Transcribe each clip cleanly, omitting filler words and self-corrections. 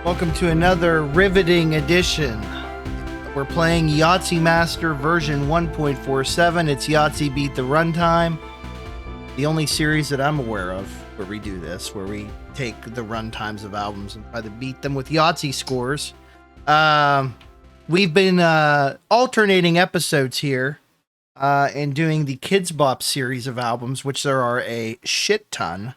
Welcome to another riveting edition. We're playing Yahtzee Master version 1.47. It's Yahtzee Beat the Runtime. The only series that I'm aware of where we do this, where we take the runtimes of albums and try to beat them with Yahtzee scores. We've been alternating episodes here and doing the Kidz Bop series of albums, which there are a shit ton.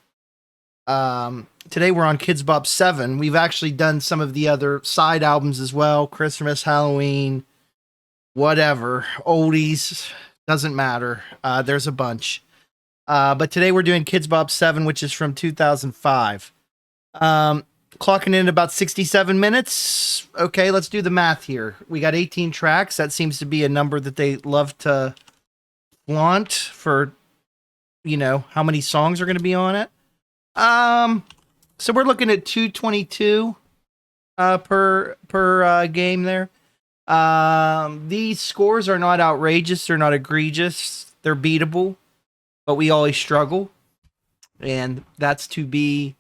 Today we're on Kidz Bop 7. We've actually done some of the other side albums as well. Christmas, Halloween, whatever. Oldies, doesn't matter. There's a bunch. But today we're doing Kidz Bop 7, which is from 2005. Clocking in about 67 minutes. Okay, let's do the math here. We got 18 tracks. That seems to be a number that they love to flaunt for, you know, how many songs are going to be on it. So we're looking at 222 per game there. These scores are not outrageous, they're not egregious, they're beatable, but we always struggle, and that's to be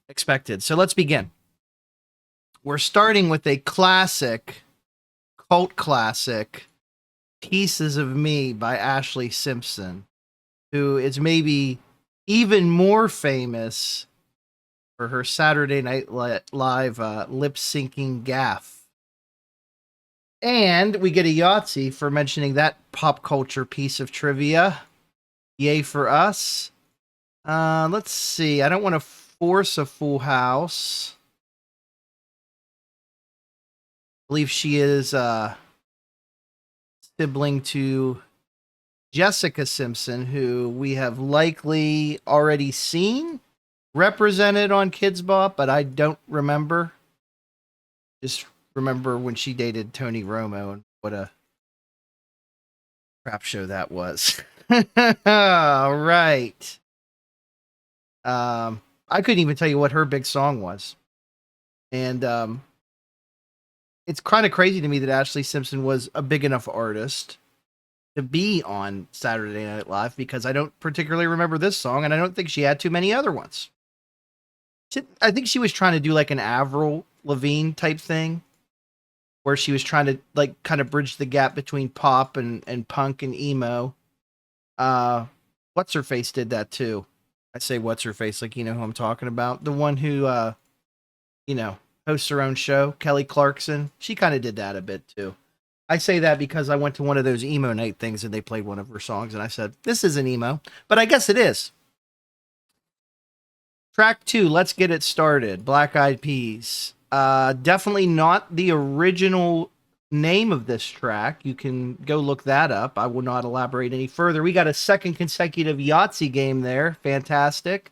expected. So let's begin. We're starting with a classic, cult classic, Pieces of Me by Ashlee Simpson, who is maybe even more famous for her Saturday Night Live lip-syncing gaffe. And we get a Yahtzee for mentioning that pop culture piece of trivia. Yay for us. Let's see. I don't want to force a full house. I believe she is sibling to Jessica Simpson, who we have likely already seen represented on Kidz Bop, but I don't remember. Just remember when she dated Tony Romo and what a crap show that was. All right. I couldn't even tell you what her big song was. And it's kind of crazy to me that Ashlee Simpson was a big enough artist to be on Saturday Night Live, because I don't particularly remember this song, and I don't think she had too many other ones. I think she was trying to do like an Avril Lavigne type thing, where she was trying to like kind of bridge the gap between pop and punk and emo. What's her face did that too. I say what's her face like you know who I'm talking about. The one who hosts her own show, Kelly Clarkson. She kind of did that a bit too. I say that because I went to one of those emo night things and they played one of her songs and I said, this isn't emo, but I guess it is. Track 2, let's get it started. Black Eyed Peas. Definitely not the original name of this track. You can go look that up. I will not elaborate any further. We got a second consecutive Yahtzee game there. Fantastic.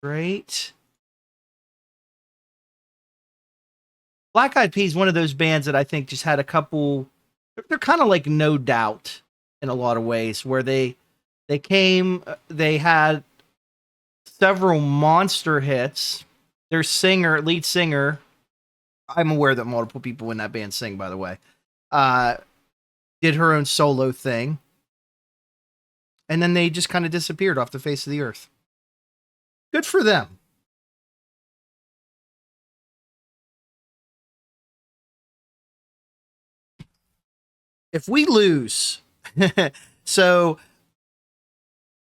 Great. Black Eyed Peas, one of those bands that I think just had a couple. They're kind of like No Doubt in a lot of ways, where they had several monster hits. Their lead singer, I'm aware that multiple people in that band sing, by the way, did her own solo thing, and then they just kind of disappeared off the face of the earth. Good for them. If we lose, so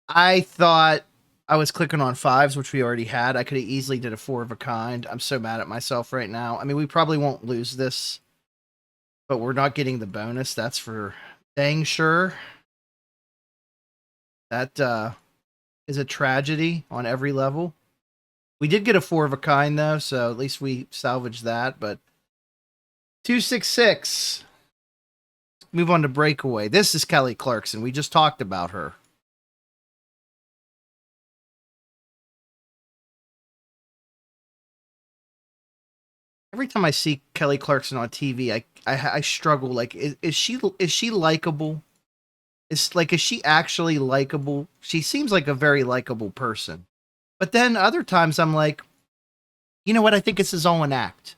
I thought I was clicking on 5s, which we already had. I could have easily did a 4 of a kind. I'm so mad at myself right now. I mean, we probably won't lose this, but we're not getting the bonus. That's for dang sure. That is a tragedy on every level. We did get a 4 of a kind, though, so at least we salvaged that. But 266. Move on to Breakaway. This is Kelly Clarkson. We just talked about her. Every time I see Kelly Clarkson on TV, I struggle. Like, is she likable? Is she actually likable? She seems like a very likable person. But then other times I'm like, you know what? I think this is all an act.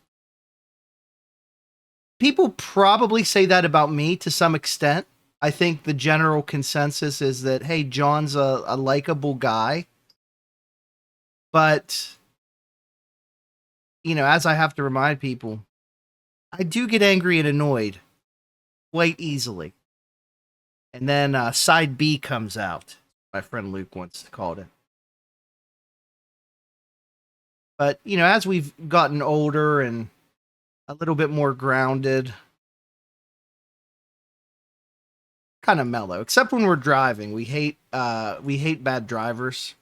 People probably say that about me to some extent. I think the general consensus is that, hey, John's a likable guy. But as I have to remind people, I do get angry and annoyed quite easily. And then side B comes out. My friend Luke once called it. But, as we've gotten older and a little bit more grounded, kind of mellow, except when we're driving. We hate bad drivers.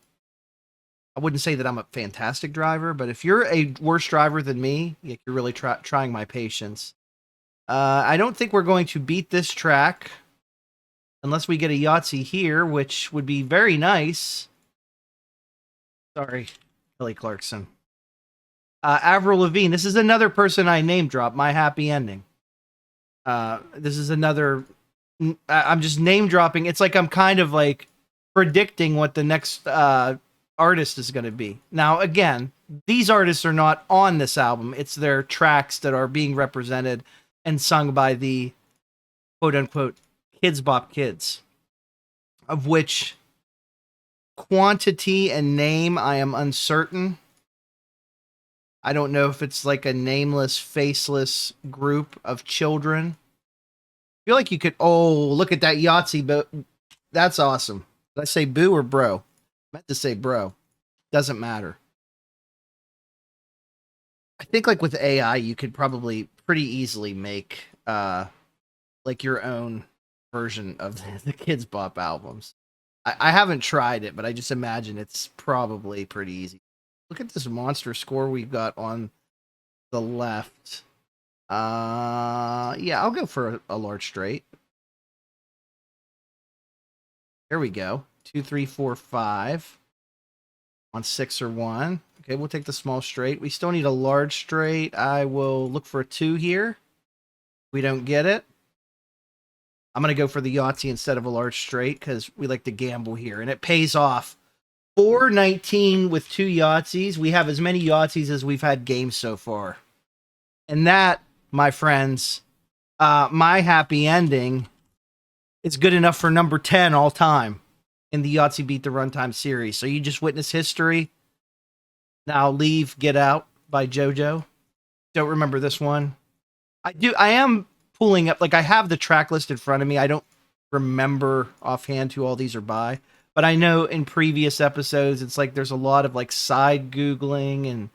I wouldn't say that I'm a fantastic driver, but if you're a worse driver than me, you're really trying my patience. I don't think we're going to beat this track unless we get a Yahtzee here, which would be very nice. Sorry, Kelly Clarkson. Avril Lavigne. This is another person I name drop. My Happy Ending. This is another. I'm just name dropping. It's like I'm kind of like predicting what the next artist is going to be. Now, again, these artists are not on this album. It's their tracks that are being represented and sung by the quote unquote Kidz Bop Kids, of which quantity and name I am uncertain. I don't know if it's like a nameless, faceless group of children. I feel like you could. Oh, look at that Yahtzee, but that's awesome. Did I say boo or bro? I meant to say bro. Doesn't matter. I think like with AI, you could probably pretty easily make like your own version of the Kidz Bop albums. I haven't tried it, but I just imagine it's probably pretty easy. Look at this monster score we've got on the left. Yeah, I'll go for a large straight. There we go. 2, 3, 4, 5. On 6 or 1. Okay, we'll take the small straight. We still need a large straight. I will look for a 2 here. We don't get it. I'm going to go for the Yahtzee instead of a large straight because we like to gamble here, and it pays off. 419 with 2 Yahtzees. We have as many Yahtzees as we've had games so far. And that, my friends, my happy ending is good enough for number 10 all time in the Yahtzee Beat the Runtime series. So you just witness history. Now Leave, Get Out by JoJo. Don't remember this one. I am pulling up, like I have the track list in front of me. I don't remember offhand who all these are by. But I know in previous episodes, it's like there's a lot of like side Googling and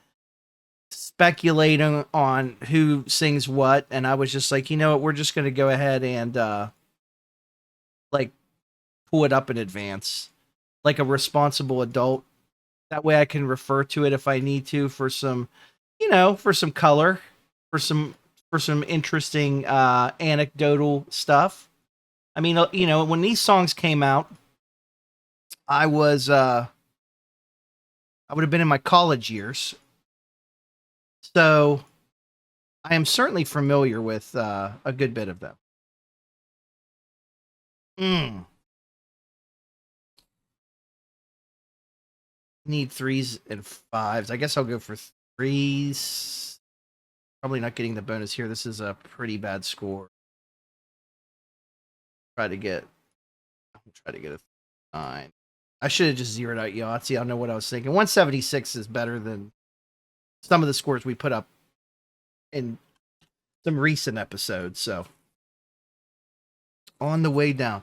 speculating on who sings what. And I was just like, you know what? We're just going to go ahead and like pull it up in advance like a responsible adult. That way I can refer to it if I need to for some, for some color, for some interesting anecdotal stuff. I mean, when these songs came out, I would have been in my college years. So I am certainly familiar with a good bit of them. Need 3s and 5s. I guess I'll go for 3s. Probably not getting the bonus here. This is a pretty bad score. Try to get a 9. I should have just zeroed out Yahtzee. I don't know what I was thinking. 176 is better than some of the scores we put up in some recent episodes. So, on the way down.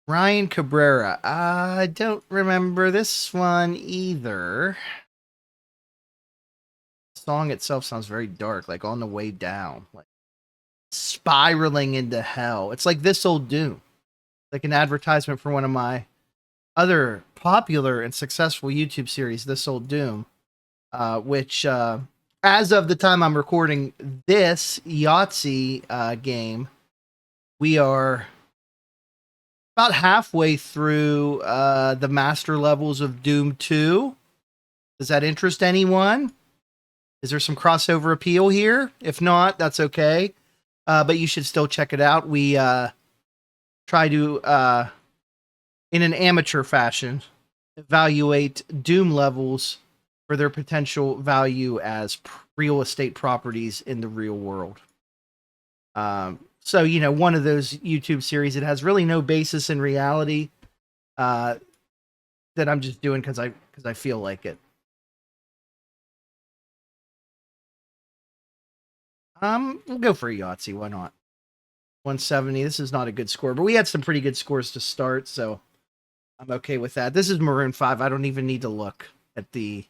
Ryan Cabrera. I don't remember this one either. The song itself sounds very dark, like On the Way Down. Like spiraling into hell. It's like This Old Doom. Like an advertisement for one of my other popular and successful YouTube series, This Old Doom, which, as of the time I'm recording this Yahtzee game, we are about halfway through the master levels of Doom 2. Does that interest anyone? Is there some crossover appeal here? If not, that's okay. But you should still check it out. We try to, in an amateur fashion, evaluate Doom levels for their potential value as real estate properties in the real world. So, one of those YouTube series, it has really no basis in reality that I'm just doing because I feel like it. We'll go for a Yahtzee. Why not? 170. This is not a good score, but we had some pretty good scores to start, so I'm okay with that. This is Maroon 5. I don't even need to look at the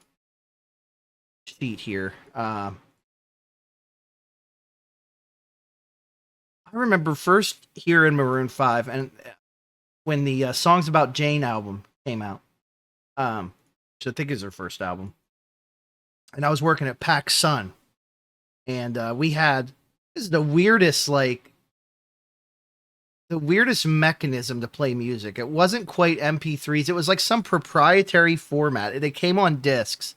sheet here. I remember first hearing Maroon 5 and when the Songs About Jane album came out, which I think is their first album. And I was working at PAX Sun, and we had this is the weirdest mechanism to play music. It wasn't quite MP3s. It was like some proprietary format. They came on discs,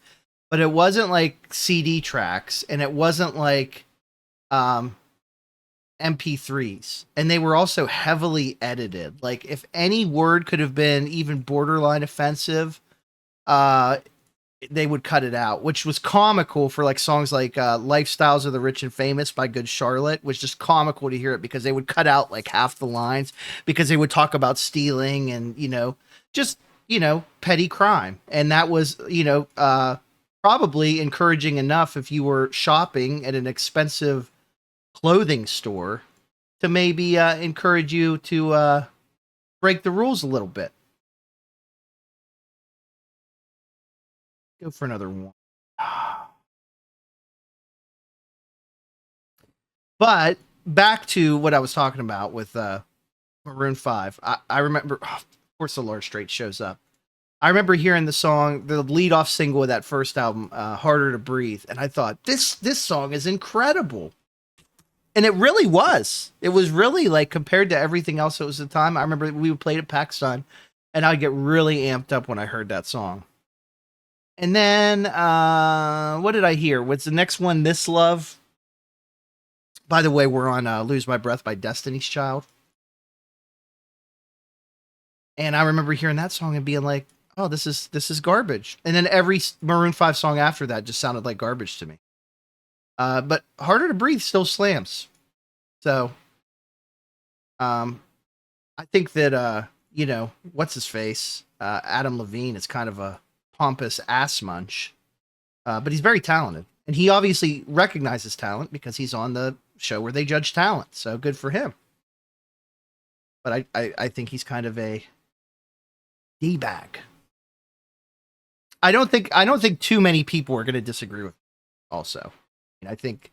but it wasn't like CD tracks, and it wasn't like MP3s. And they were also heavily edited. Like if any word could have been even borderline offensive, they would cut it out, which was comical for like songs like Lifestyles of the Rich and Famous by Good Charlotte. Was just comical to hear it because they would cut out like half the lines because they would talk about stealing and, just, petty crime. And that was, probably encouraging enough if you were shopping at an expensive clothing store to maybe encourage you to break the rules a little bit. Go for another one. But back to what I was talking about with Maroon 5. I remember, of course, the Large Straight shows up. I remember hearing the song, the lead-off single of that first album, Harder to Breathe, and I thought, this song is incredible. And it really was. It was really, like, compared to everything else that was at the time. I remember we would play at PAX Sun, and I'd get really amped up when I heard that song. And then, what did I hear? What's the next one? This Love. By the way, we're on Lose My Breath by Destiny's Child. And I remember hearing that song and being like, oh, this is garbage. And then every Maroon 5 song after that just sounded like garbage to me. But Harder to Breathe still slams. So, I think that, what's his face? Adam Levine is kind of a pompous ass munch, but he's very talented, and he obviously recognizes talent because he's on the show where they judge talent. So good for him. But I think he's kind of a D-bag. I don't think too many people are going to disagree with him also. I think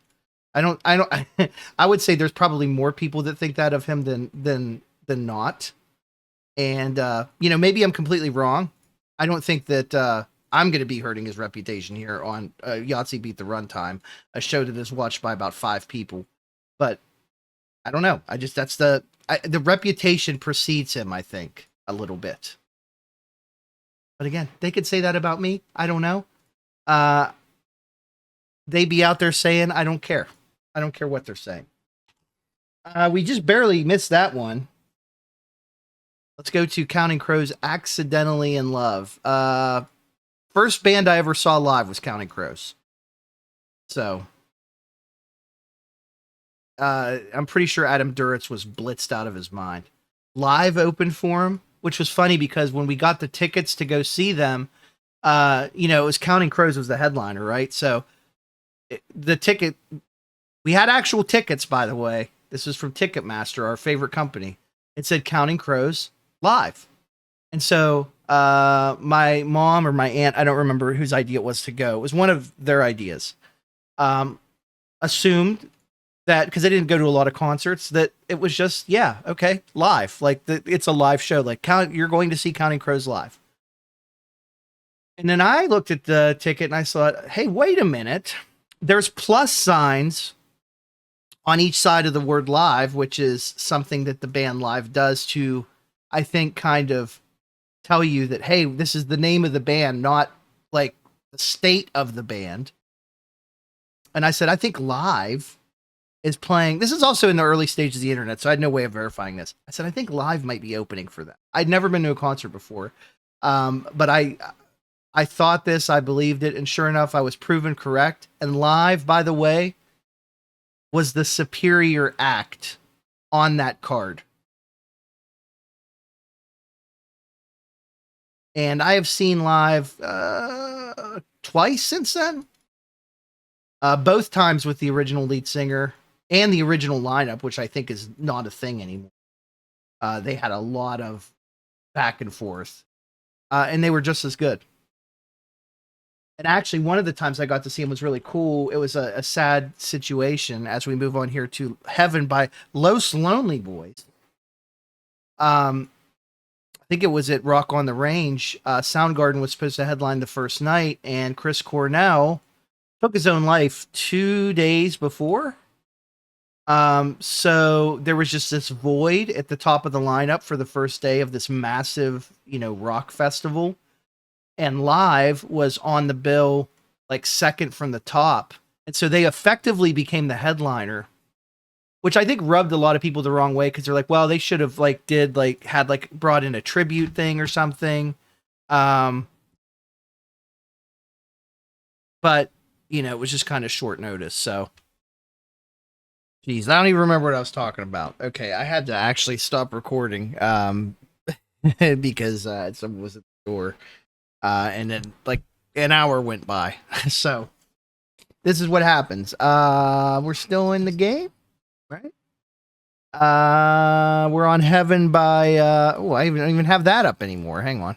I would say there's probably more people that think that of him than not. And maybe I'm completely wrong. I don't think that I'm going to be hurting his reputation here on Yahtzee Beat the Runtime, a show that is watched by about 5 people. But I don't know. That's the reputation precedes him, I think, a little bit. But again, they could say that about me. I don't know. They be out there saying, I don't care. I don't care what they're saying. We just barely missed that one. Let's go to Counting Crows, Accidentally in Love. First band I ever saw live was Counting Crows. So, I'm pretty sure Adam Duritz was blitzed out of his mind. Live opened for him, which was funny because when we got the tickets to go see them, it was Counting Crows was the headliner, right? So, the ticket, we had actual tickets, by the way. This was from Ticketmaster, our favorite company. It said Counting Crows live. And so my mom or my aunt, I don't remember whose idea it was to go. It was one of their ideas. Assumed that, because they didn't go to a lot of concerts, that it was just, yeah, okay, live. Like, it's a live show. Like, you're going to see Counting Crows live. And then I looked at the ticket and I thought, hey, wait a minute. There's plus signs on each side of the word live, which is something that the band Live does to, I think, kind of tell you that, hey, this is the name of the band, not like the state of the band. And I said, I think Live is playing. This is also in the early stages of the internet, so I had no way of verifying this. I said, I think Live might be opening for them. I'd never been to a concert before. But I thought this, I believed it, and sure enough, I was proven correct. And Live, by the way, was the superior act on that card. And I have seen Live twice since then. Both times with the original lead singer and the original lineup, which I think is not a thing anymore. They had a lot of back and forth, and they were just as good. And actually, one of the times I got to see him was really cool. It was a sad situation as we move on here to Heaven by Los Lonely Boys. I think it was at Rock on the Range. Soundgarden was supposed to headline the first night, and Chris Cornell took his own life 2 days before. So there was just this void at the top of the lineup for the first day of this massive, rock festival. And Live was on the bill, like second from the top. And so they effectively became the headliner, which I think rubbed a lot of people the wrong way. Cause they're like, well, they should have had brought in a tribute thing or something. But it was just kind of short notice. So, geez, I don't even remember what I was talking about. Okay. I had to actually stop recording, because, someone was at the door. And then an hour went by. So this is what happens. We're still in the game, right? We're on Heaven by, I don't even have that up anymore. Hang on.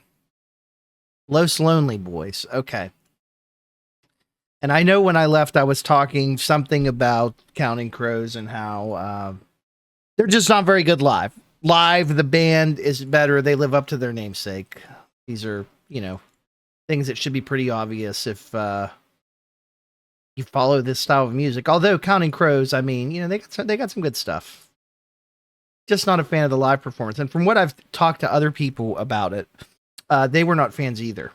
Los Lonely Boys. Okay. And I know when I left, I was talking something about Counting Crows and how, they're just not very good live. Live, the band is better. They live up to their namesake. These are, things that should be pretty obvious if you follow this style of music. Although Counting Crows, I mean, they got some good stuff. Just not a fan of the live performance. And from what I've talked to other people about it, they were not fans either.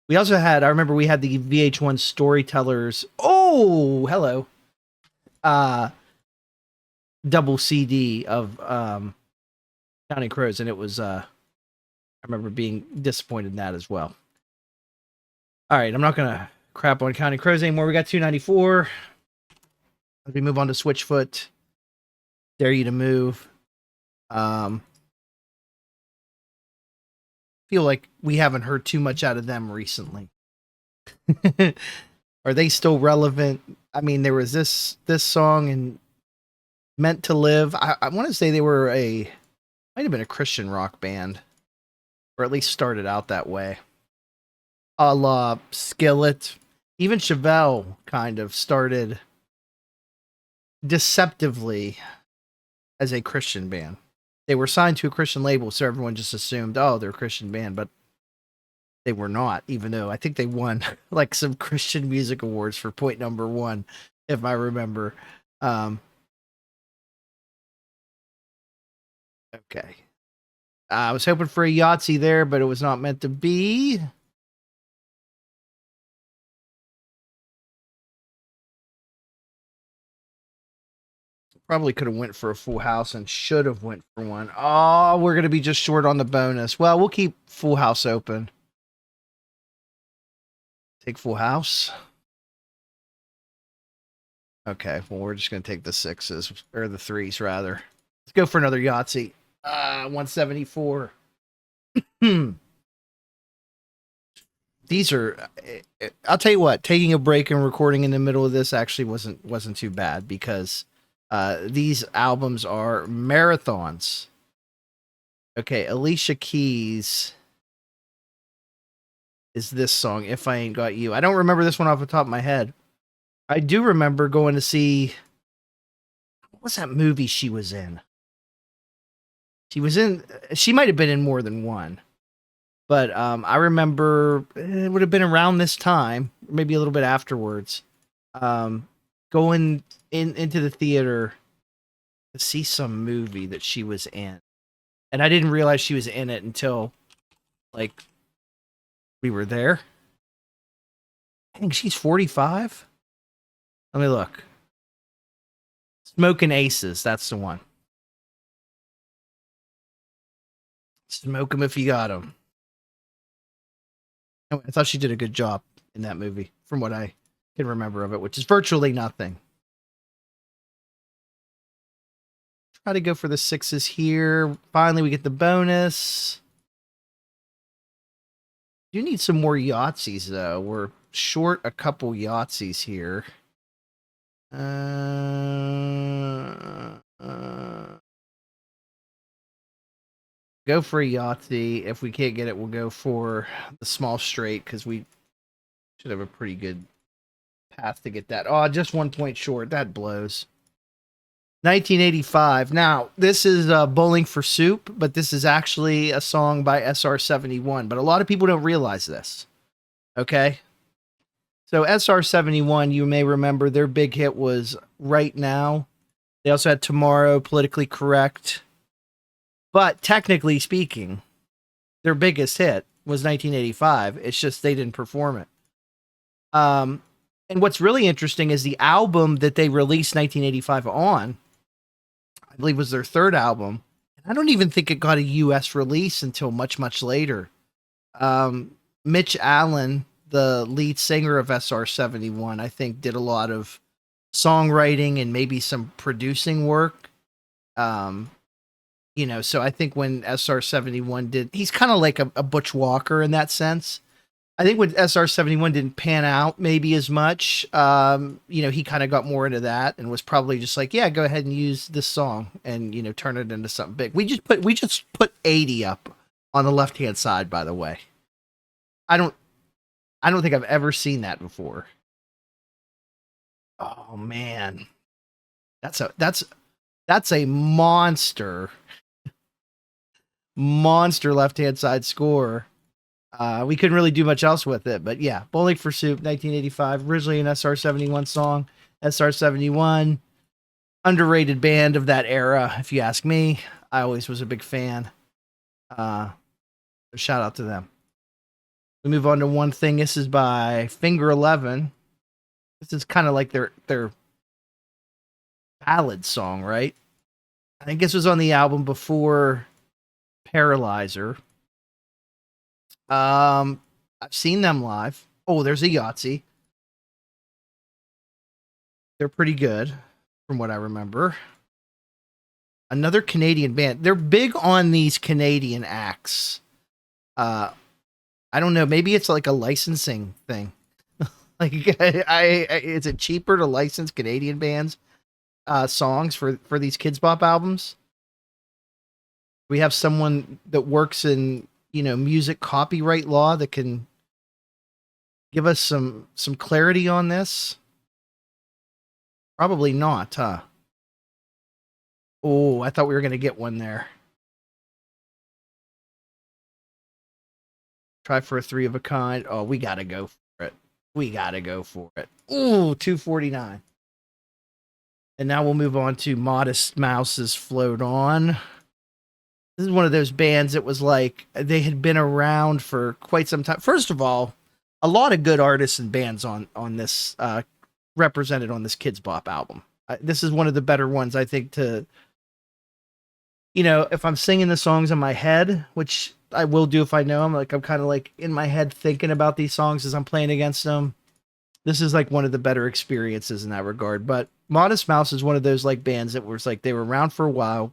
We also had, I remember we had the VH1 Storytellers. Oh, hello. Double CD of Counting Crows. And it was, I remember being disappointed in that as well. All right, I'm not going to crap on Counting Crows anymore. We got 294. As we move on to Switchfoot. Dare You to Move. Feel like we haven't heard too much out of them recently. Are they still relevant? I mean, there was this song and Meant to Live. I want to say they were might have been a Christian rock band. Or at least started out that way. A la Skillet. Even Chevelle kind of started deceptively as a Christian band. They were signed to a Christian label, so everyone just assumed, oh, they're a Christian band, but they were not, even though I think they won some Christian music awards for point number 1, if I remember. Okay. I was hoping for a Yahtzee there, but it was not meant to be. Probably could have went for a full house and should have went for one. Oh, we're going to be just short on the bonus. Well, we'll keep full house open. Take full house. Okay, well, we're just going to take the 6s, or the 3s, rather. Let's go for another Yahtzee. 174. These are, I'll tell you what, taking a break and recording in the middle of this actually wasn't too bad, because these albums are marathons. Okay, Alicia Keys is this song, If I Ain't Got You. I don't remember this one off the top of my head. I do remember going to see, what was that movie she was in? She might have been in more than one. But I remember it would have been around this time, maybe a little bit afterwards, going into the theater to see some movie that she was in. And I didn't realize she was in it until, we were there. I think she's 45. Let me look. Smoking Aces, that's the one. Smoke them if you got them. I thought she did a good job in that movie, from what I can remember of it, which is virtually nothing. Try to go for the 6s here. Finally, we get the bonus. Do need some more Yahtzees, though. We're short a couple Yahtzees here. Go for a Yahtzee. If we can't get it, we'll go for the small straight because we should have a pretty good path to get that. Oh, just 1 point short. That blows. 1985. Now, this is Bowling for Soup, but this is actually a song by SR71. But a lot of people don't realize this. Okay? So SR71, you may remember, their big hit was Right Now. They also had Tomorrow, Politically Correct. But technically speaking, their biggest hit was 1985. It's just they didn't perform it. And what's really interesting is the album that they released 1985 on, I believe was their third album. I don't even think it got a US release until much, much later. Mitch Allen, the lead singer of SR71, I think did a lot of songwriting and maybe some producing work. You know, so I think when SR71 did, he's kind of like a Butch Walker in that sense. I think when SR71 didn't pan out maybe as much, you know, he kind of got more into that and was probably just like, yeah, go ahead and use this song and, you know, turn it into something big. We just put 80 up on the left-hand side, by the way. I don't think I've ever seen that before. Oh man. That's a monster left-hand side score. We couldn't really do much else with it, but yeah, Bowling for Soup, 1985, originally an SR71 song. SR71, underrated band of that era, if you ask me. I always was a big fan. So shout out to them. We move on to One Thing. This is by Finger 11. This is kind of like their ballad song, right? I think this was on the album before Paralyzer. I've seen them live. Oh, there's a Yahtzee. They're pretty good, from what I remember. Another Canadian band. They're big on these Canadian acts. I don't know. Maybe it's like a licensing thing. Like, is it cheaper to license Canadian bands songs for these Kidz Bop albums? We have someone that works in, you know, music copyright law that can give us some clarity on this. Probably not, huh? Oh, I thought we were going to get one there. Try for a 3 of a kind. Oh, we got to go for it. We got to go for it. Ooh, 249. And now we'll move on to Modest Mouse's Float On. This is one of those bands that was like, they had been around for quite some time. First of all, a lot of good artists and bands on this, represented on this Kidz Bop album. This is one of the better ones, I think, to, you know, if I'm singing the songs in my head, which I will do if I know them, like I'm kind of like in my head thinking about these songs as I'm playing against them. This is like one of the better experiences in that regard. But Modest Mouse is one of those like bands that was like, they were around for a while.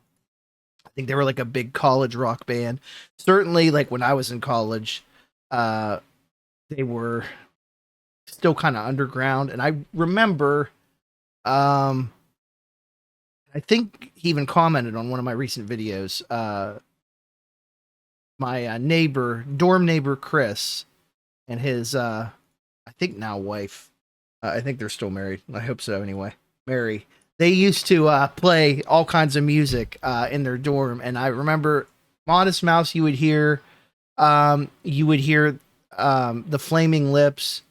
I think they were like a big college rock band. Certainly, like when I was in college, they were still kind of underground. And I remember, I think he even commented on one of my recent videos. My dorm neighbor Chris, and his, I think now wife. I think they're still married. I hope so. Anyway, Mary. They used to play all kinds of music in their dorm, and I remember Modest Mouse. You would hear the Flaming Lips.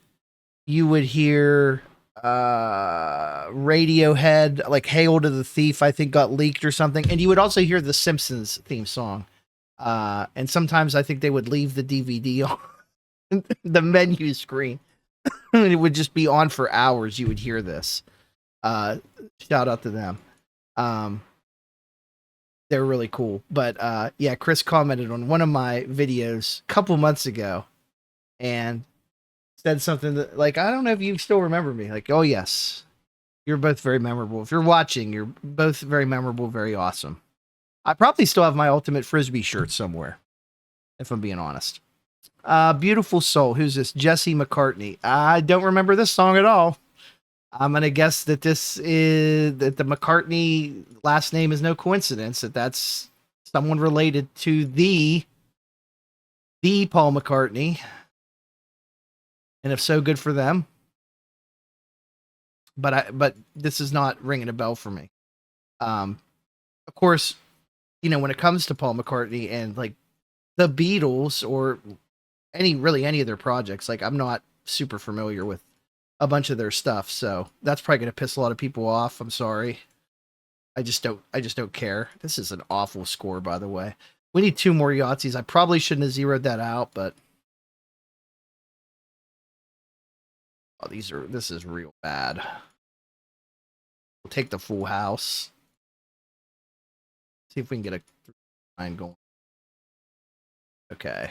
You would hear Radiohead, like "Hail to the Thief." I think got leaked or something, and you would also hear the Simpsons theme song. And sometimes I think they would leave the DVD on the menu screen, and it would just be on for hours. You would hear this. Shout out to them. They're really cool. But yeah, Chris commented on one of my videos a couple months ago and said something that, like, I don't know if you still remember me. Like, oh yes, you're both very memorable. If you're watching, you're both very memorable, very awesome. I probably still have my Ultimate Frisbee shirt somewhere, if I'm being honest. Beautiful Soul. Who's this? Jesse McCartney. I don't remember this song at all. I'm gonna guess that the McCartney last name is no coincidence. That's someone related to the Paul McCartney, and if so, good for them. But this is not ringing a bell for me. Of course, when it comes to Paul McCartney and like the Beatles or any of their projects, like I'm not super familiar with a bunch of their stuff, so that's probably going to piss a lot of people off. I'm sorry. I just don't care. This is an awful score, by the way. We need 2 more Yahtzees. I probably shouldn't have zeroed that out, but this is real bad. We'll take the full house. See if we can get a 9 going. Okay.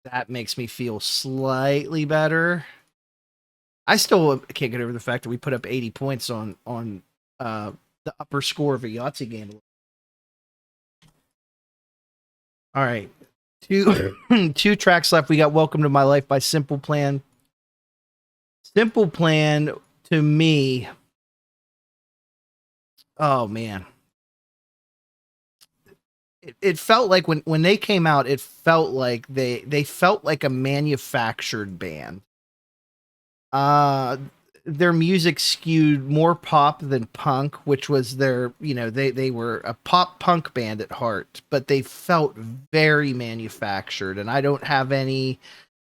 That makes me feel slightly better. I still can't get over the fact that we put up 80 points on the upper score of a Yahtzee game. All right. 2 tracks left. We got Welcome to My Life by Simple Plan. Simple Plan, to me, oh man. It felt like when they came out, it felt like they felt like a manufactured band. Their music skewed more pop than punk, which was their, they were a pop punk band at heart, but they felt very manufactured, and I don't have any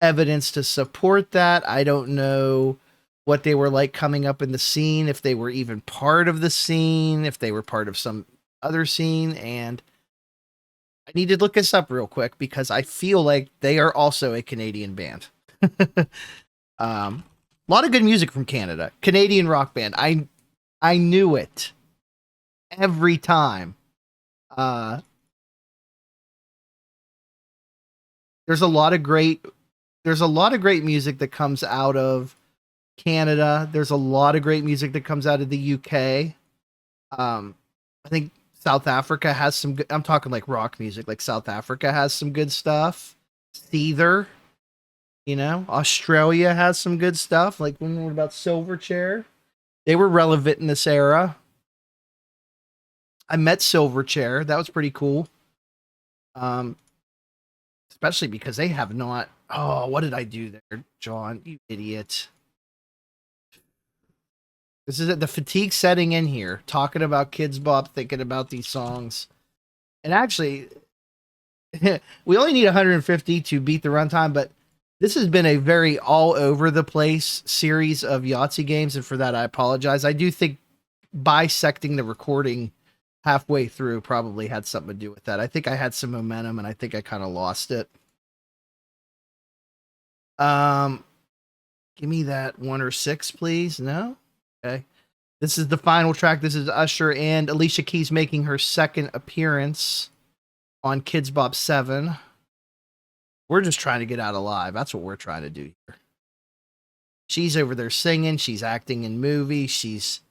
evidence to support that. I don't know what they were like coming up in the scene, if they were even part of the scene, if they were part of some other scene, and I need to look this up real quick because I feel like they are also a Canadian band. A lot of good music from Canada. Canadian rock band. I knew it every time. There's a lot of great music that comes out of Canada. There's a lot of great music that comes out of the UK. I think South Africa has some good, I'm talking like rock music, like South Africa has some good stuff. Seether, Australia has some good stuff. Like when we were about Silverchair, they were relevant in this era. I met Silverchair. That was pretty cool. Especially because they have not, oh, what did I do there, John? You idiot. This is the fatigue setting in here, talking about Kidz Bop, thinking about these songs. And actually, we only need 150 to beat the runtime, but this has been a very all over the place series of Yahtzee games, and for that I apologize. I do think bisecting the recording halfway through probably had something to do with that. I think I had some momentum, and I think I kind of lost it. Give me that 1 or 6, please. No? Okay. This is the final track. This is Usher and Alicia Keys making her second appearance on Kidz Bop 7. We're just trying to get out alive. That's what we're trying to do here. She's over there singing. She's acting in movies. She's,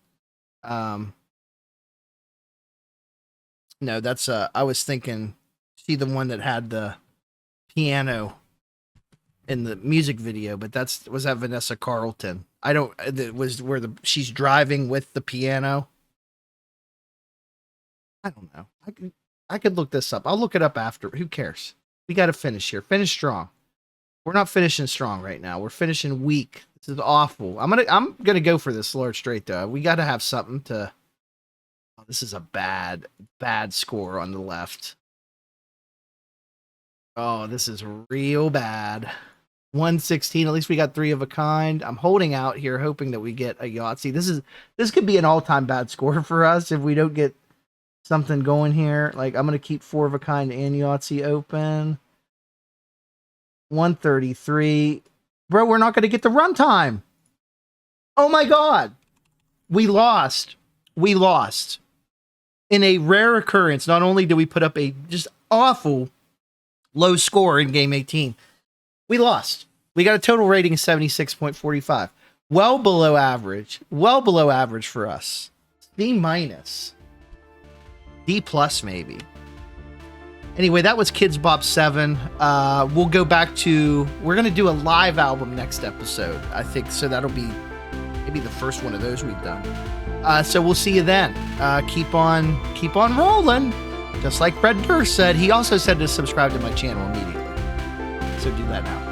no, that's, I was thinking, she the one that had the piano in the music video, but was that Vanessa Carlton? It was where she's driving with the piano. I don't know. I could look this up. I'll look it up after. Who cares? We got to finish here. Finish strong. We're not finishing strong right now. We're finishing weak. This is awful. I'm gonna go for this Lord straight though. We got to have something to. Oh, this is a bad score on the left. Oh, this is real bad. 116. At least we got 3 of a kind. I'm holding out here, hoping that we get a Yahtzee. This could be an all-time bad score for us if we don't get something going here. Like I'm gonna keep 4 of a kind and Yahtzee open. 133. Bro, we're not gonna get the runtime. Oh my god. We lost. In a rare occurrence, not only do we put up a just awful low score in game 18, we lost. We got a total rating of 76.45. Well below average. Well below average for us. B minus. D plus maybe. Anyway, that was Kidz Bop 7. We'll go back to, we're going to do a live album next episode, I think. So that'll be Maybe the first one of those we've done. So we'll see you then. Keep on rolling. Just like Fred Durst said. He also said to subscribe to my channel immediately. So do that now.